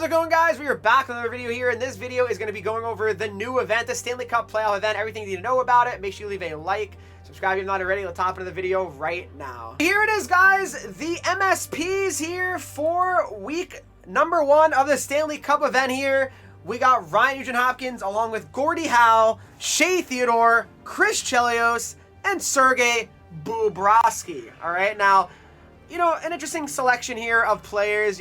How's it going, guys? We are back with another video here, and this video is going to be going over the new event, the Stanley Cup playoff event, everything you need to know about it. Make sure you leave a like, subscribe if you're not already. Let's hop into the video right now. Here it is, guys, the MSPs here for week number 1 of the Stanley Cup event here. We got Ryan Hopkins along with Gordy, Shay Theodore, Chris Chelios, and Sergey Bubrosi. All right, now, an interesting selection here of players.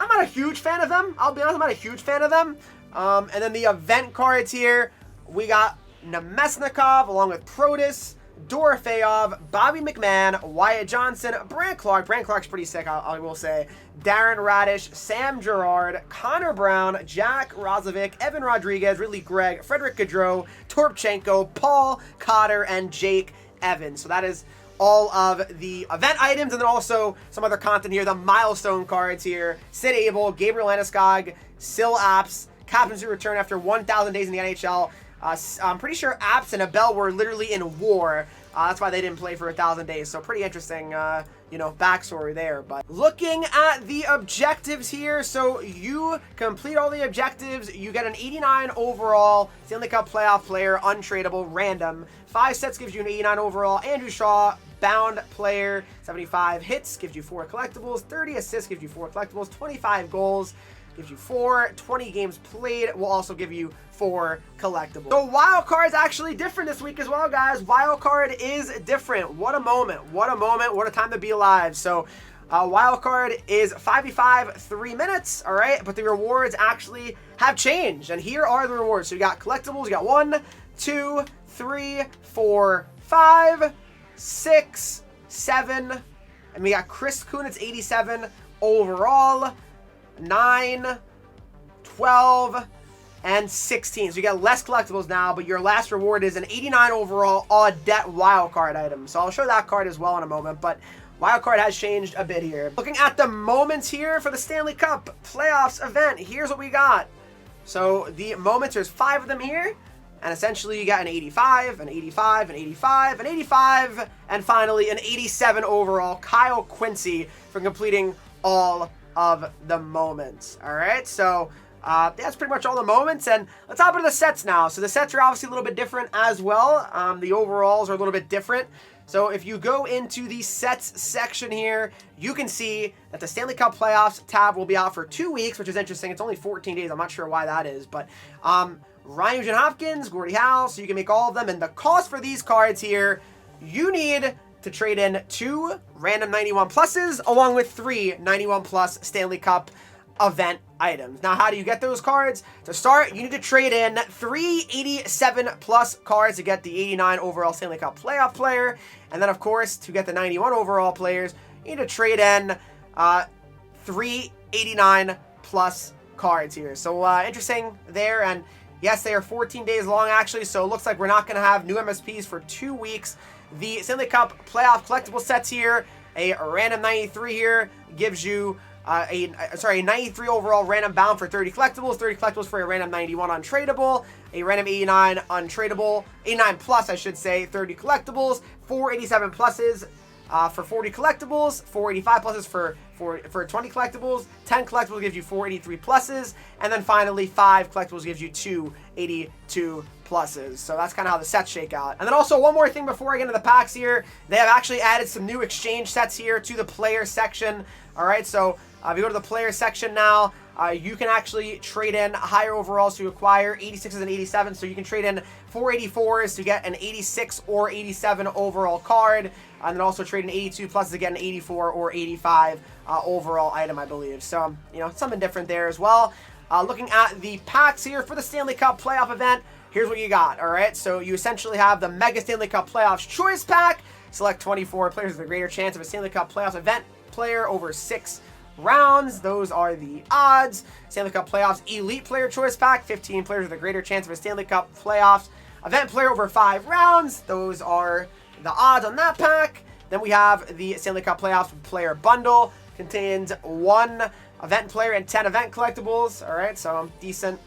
I'm not a huge fan of them. I'll be honest, I'm not a huge fan of them. And then the event cards here, we got Nemesnikov along with Protus, Dorofeyev, Bobby McMahon, Wyatt Johnson, Brant Clark. Brant Clark's pretty sick, I will say. Darren Radish, Sam Girard, Connor Brown, Jack Rozovic, Evan Rodriguez, Ridley Gregg, Frederick Gaudreau, Torpchenko, Paul Cotter, and Jake Evans. So that is all of the event items, and then also some other content here, the milestone cards here. Sid Abel, Gabriel Landeskog, Sil Apps, captaincy return after 1,000 days in the NHL. I'm pretty sure Apps and Abel were literally in war. That's why they didn't play for 1,000 days. So pretty interesting, backstory there. But looking at the objectives here, so you complete all the objectives, you get an 89 overall Stanley Cup playoff player, untradeable, random. 5 sets gives you an 89 overall. Andrew Shaw, bound player. 75 hits gives you 4 collectibles. 30 assists gives you 4 collectibles. 25 goals gives you 4. 20 games played will also give you 4 collectibles. So Wildcard is actually different this week as well, guys. Wildcard is different. What a moment. What a moment. What a time to be alive. So Wildcard is 5v5, 3 minutes, all right? But the rewards actually have changed. And here are the rewards. So you got collectibles. You got 1, 2, 3, 4, 5, 6, 7. And we got Chris Kunitz, 87 overall. 9, 12, and 16. So you get less collectibles now, but your last reward is an 89 overall Audette wildcard item. So I'll show that card as well in a moment, but wildcard has changed a bit here. Looking at the moments here for the Stanley Cup playoffs event, here's what we got. So the moments, there's 5 of them here, and essentially you got an 85, an 85, an 85, an 85, and finally an 87 overall Kyle Quincy for completing all of the moments. All right, so that's pretty much all the moments, and let's hop into the sets now. So the sets are obviously a little bit different as well. The overalls are a little bit different. So if you go into the sets section here, you can see that the Stanley Cup Playoffs tab will be out for 2 weeks, which is interesting. It's only 14 days. I'm not sure why that is, but Ryan Hopkins, Gordy, so you can make all of them. And the cost for these cards here, you need to trade in 2 random 91 pluses along with 3 91 plus Stanley Cup event items. Now, how do you get those cards? To start, you need to trade in 3 87 plus cards to get the 89 overall Stanley Cup playoff player. And then, of course, to get the 91 overall players, you need to trade in 3 89 plus cards here. So interesting there. And yes, they are 14 days long, actually. So it looks like we're not going to have new MSPs for 2 weeks. The Stanley Cup playoff collectible sets here, a random 93 here gives you a 93 overall random bound for 30 collectibles, 30 collectibles for a random 91 untradeable, a random 89 untradeable, 89 plus I should say, 30 collectibles, 4 87 pluses for 40 collectibles, 4 85 pluses for 20 collectibles, 10 collectibles gives you 4 83 pluses, and then finally 5 collectibles gives you 2 82 pluses. So that's kind of how the sets shake out. And then also one more thing before I get into the packs here, they have actually added some new exchange sets here to the player section. All right, so if you go to the player section now, you can actually trade in higher overalls to acquire 86s and 87s. So you can trade in 484s to get an 86 or 87 overall card, and then also trade in 82 plus to get an 84 or 85 overall item, I believe. So, something different there as well. Looking at the packs here for the Stanley Cup playoff event, here's what you got. All right, so you essentially have the Mega Stanley Cup Playoffs Choice Pack. Select 24 players with a greater chance of a Stanley Cup Playoffs event player over 6 rounds. Those are the odds. Stanley Cup Playoffs Elite Player Choice Pack, 15 players with a greater chance of a Stanley Cup Playoffs event player over 5 rounds. Those are the odds on that pack. Then we have the Stanley Cup Playoffs Player Bundle. Contains 1 event player and 10 event collectibles. All right, so decent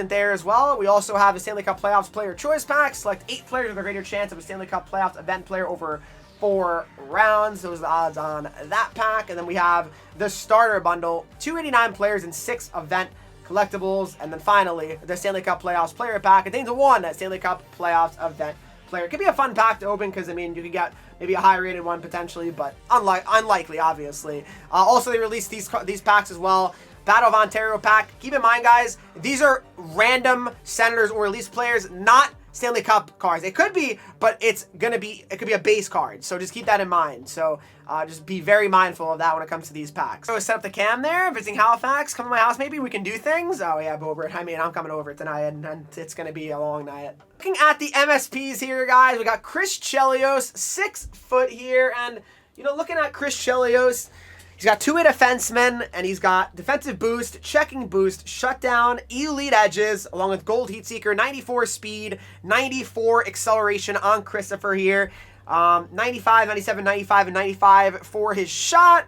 there as well. We also have a Stanley Cup Playoffs Player Choice Pack. Select 8 players with a greater chance of a Stanley Cup Playoffs event player over 4 rounds. Those are the odds on that pack. And then we have the starter bundle, 289 players and 6 event collectibles. And then finally, the Stanley Cup Playoffs player pack. It contains one Stanley Cup Playoffs event player. It could be a fun pack to open because, I mean, you could get maybe a high-rated one potentially, but unlikely, obviously. Also, they released these packs as well. Battle of Ontario pack. Keep in mind, guys, these are random Senators or release players, not Stanley Cup cards. It could be, but it could be a base card. So just keep that in mind. So just be very mindful of that when it comes to these packs. So set up the cam there, visiting Halifax. Come to my house, maybe we can do things. Oh yeah, Bobert. I mean, I'm coming over tonight, and it's gonna be a long night. Looking at the MSPs here, guys, we got Chris Chelios, 6 foot here, and you know, looking at Chris Chelios, he's got 2-way defensemen, and he's got defensive boost, checking boost, shutdown, elite edges, along with gold heat seeker, 94 speed, 94 acceleration on Christopher here. 95, 97, 95, and 95 for his shot.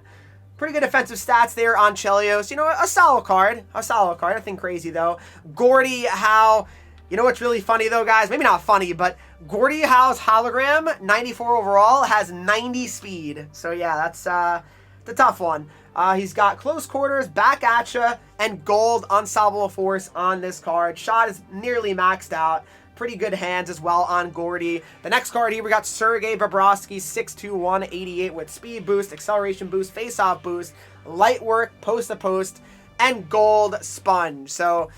Pretty good defensive stats there on Chelios. You know, a solid card. Nothing crazy, though. Gordy Howe. You know what's really funny, though, guys? Maybe not funny, but Gordy Howe's hologram, 94 overall, has 90 speed. So, yeah, that's the tough one. He's got close quarters, back at ya, and gold unstoppable force on this card. Shot is nearly maxed out. Pretty good hands as well on Gordy. The next card here, we got Sergey Bubrosi, 6'2", 188 with speed boost, acceleration boost, face-off boost, light work, post-to-post, and gold sponge. So,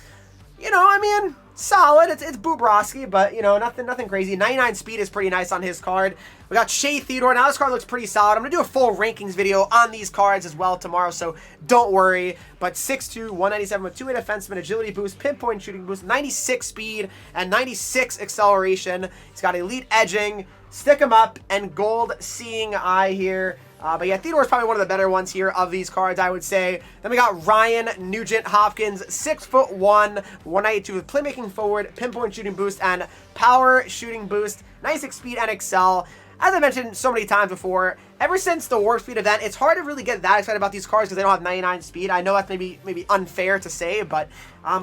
you know, I mean, solid. It's Bubrosi, but, you know, nothing crazy. 99 speed is pretty nice on his card. We got Shay Theodore. Now, this card looks pretty solid. I'm going to do a full rankings video on these cards as well tomorrow, so don't worry. But 6'2", 197 with 2-way defenseman, agility boost, pinpoint shooting boost, 96 speed, and 96 acceleration. He's got elite edging, stick him up, and gold seeing eye here. But yeah, Theodore is probably one of the better ones here of these cards, I would say. Then we got Ryan Nugent Hopkins, 6'1", 192 with playmaking forward, pinpoint shooting boost, and power shooting boost, 96 speed and excel. As I mentioned so many times before, ever since the Warp Speed event, it's hard to really get that excited about these cards because they don't have 99 speed. I know that's maybe unfair to say, but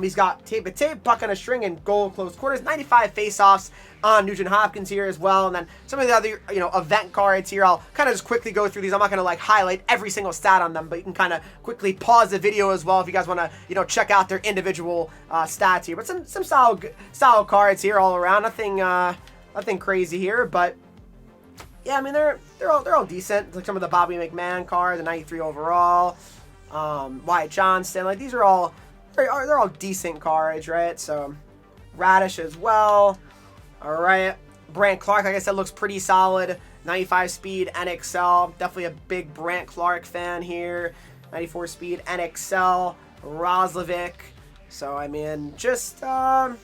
he's got tape with tape, puck on a string, and goal close quarters. 95 face-offs on Nugent Hopkins here as well. And then some of the other, you know, event cards here, I'll kind of just quickly go through these. I'm not going to like highlight every single stat on them, but you can kind of quickly pause the video as well if you guys want to, you know, check out their individual stats here. But some solid cards here all around. Nothing crazy here, but yeah, I mean, they're all decent. Like some of the Bobby McMahon cards, the 93 overall, Wyatt Johnston. Like these are all they're all decent cards, right? So Radish as well. All right, Brant Clark, like I said, looks pretty solid. 95 speed and excel. Definitely a big Brant Clark fan here. 94 speed and excel. Roslovic. So I mean, just what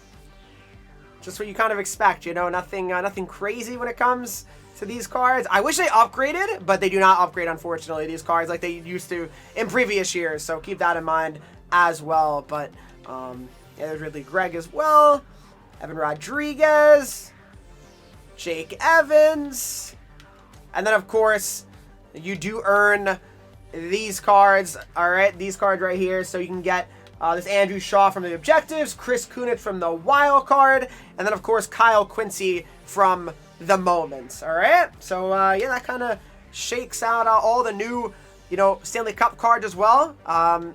you kind of expect, you know. Nothing crazy when it comes to these cards. I wish they upgraded, but they do not upgrade, unfortunately, these cards like they used to in previous years, so keep that in mind as well. But yeah, there's Ridley Gregg as well, Evan Rodriguez, Jake Evans, and then of course you do earn these cards. All right, these cards right here, so you can get this Andrew Shaw from the Objectives, Chris Kunitz from the Wildcard, and then of course Kyle Quincy from the Moments. All right, so yeah, that kind of shakes out all the new, you know, Stanley Cup cards as well.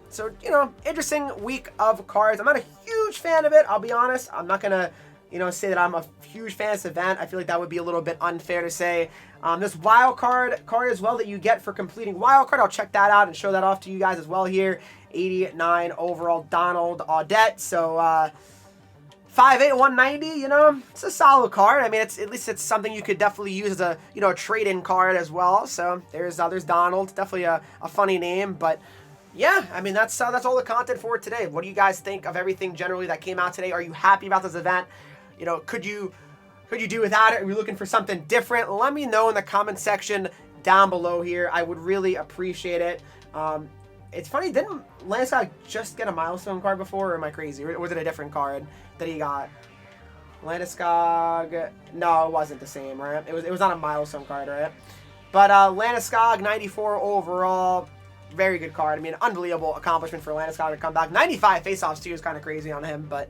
So, you know, interesting week of cards. I'm not a huge fan of it, I'll be honest. I'm not gonna, you know, say that I'm a huge fan of this event. I feel like that would be a little bit unfair to say. This Wildcard card as well that you get for completing Wildcard, I'll check that out and show that off to you guys as well here. 89 overall Donald Audette. So 5'8", 190, you know, it's a solid card. I mean, at least it's something you could definitely use as a, you know, a trade-in card as well. So there's Donald, definitely a funny name, but yeah, I mean, that's all the content for today. What do you guys think of everything generally that came out today? Are you happy about this event? You know, could you do without it? Are you looking for something different? Let me know in the comment section down below here. I would really appreciate it. It's funny, didn't Landeskog just get a milestone card before, or am I crazy? Or was it a different card that he got? Landeskog, no, it wasn't the same, right? It was not a milestone card, right? But Landeskog, 94 overall, very good card. I mean, unbelievable accomplishment for Landeskog to come back. 95 faceoffs too is kind of crazy on him, but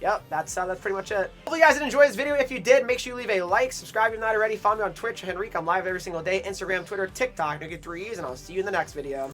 Yep, that's pretty much it. Hopefully you guys did enjoy this video. If you did, make sure you leave a like, subscribe if you're not already, follow me on Twitch, Henreek. I'm live every single day, Instagram, Twitter, TikTok, no get 3's, and I'll see you in the next video.